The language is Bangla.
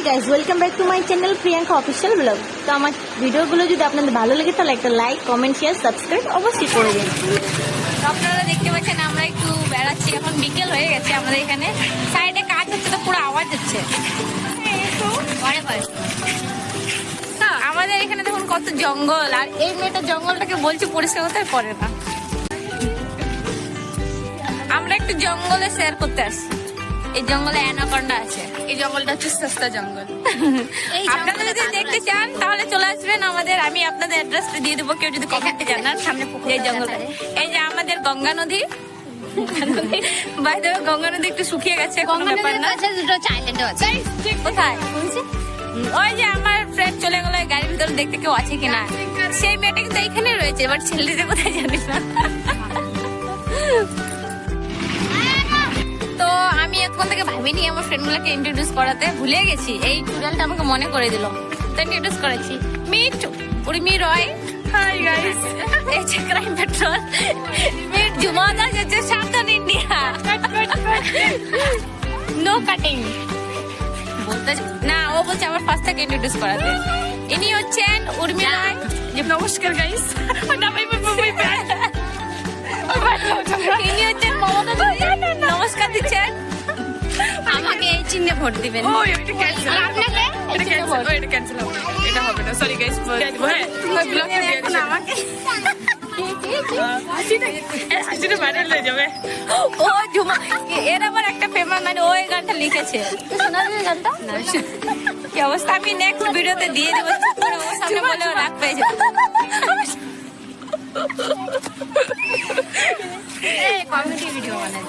Guys, welcome back to my channel Priyanka official blog. তো আমার ভিডিওগুলো যদি আপনাদের ভালো লাগে তাহলে একটা লাইক, কমেন্ট, শেয়ার, সাবস্ক্রাইব অবশ্যই করে দিন। আপনারা দেখতে পাচ্ছেন আমরা একটু বেড়াচ্ছি, এখন বিকেল হয়ে গেছে। আমাদের এখানে সাইডে কাজ হচ্ছে তো পুরো আওয়াজ হচ্ছে। আমাদের এখানে দেখুন কত জঙ্গল, আর এই মেয়েটা জঙ্গলটাকে বলছি পরিষ্কার করতে করে না। আমরা একটু জঙ্গলে শেয়ার করতে আসছি। এই জঙ্গলে অ্যানাকন্ডা আছে। এই জঙ্গলটা হচ্ছে সস্তা জঙ্গল। আপনারা যদি দেখতে চান তাহলে চলে আসবেন আমাদের, আমি আপনাদের অ্যাড্রেসটা দিয়ে দেবো, কেউ যদি কমেন্টে জানান। সামনে পুকুর, এই জঙ্গলটা, এই যে আমাদের গঙ্গা নদী। বাইরে গঙ্গা নদী একটু শুকিয়ে গেছে, কোনো ব্যাপার না। কোথায়? ওই যে আমার ফ্রেন্ড চলে গেল গাড়ির ভিতরে, দেখতে কেউ আছে কিনা। সেই মেয়েটা কিন্তু এখানে রয়েছে, বাট ছেলেটা কোথায় জানিস না। তো আমি এখন থেকে ভাবিনি আমার ফ্রেন্ডগুলোকে ইন্ট্রোডিউস করাতে, ভুলে গেছি। এই টুডালটা আমাকে মনে করে দিল, তো ইন্ট্রোডিউস করেছি। মিট উর্মি রয়, হাই গাইস, এই যে ক্রাইম পেট্রোল। মিট জুমাদা যাচ্ছে সাবধান ইন্ডিয়া, নো কাটিং বলতে না। ও বলছে আমার ফার্স্ট থেকে ইন্ট্রোডিউস করাতে। ইনি হচ্ছেন উর্মি রয়। নমস্কার গাইস। ইনি হচ্ছেন মমতা দিদি, নমস্কার দিচ্ছেন। আমাকে এই চিহ্নে ভোট দিবেন। ও এটা ক্যান্সেল, আপনাকে এটা ক্যান্সেল, এটা ক্যান্সেল হবে, এটা হবে না। সরি গাইস, হ্যাঁ তোমার ব্লগটা দিয়ে দিন আমাকে। হাসিটা ভাইরাল হয়ে যাবে। ও ঝুমা, এর আবার একটা ফেমাস, মানে ওই গানটা লিখেছে। শোনা যাবে গানটা? কি অবস্থা, আমি নেক্সট ভিডিওতে দিয়ে দেবো। ও সামনে বলে রাগ পেয়ে যাবে। কমেডি ভিডিও বানাই।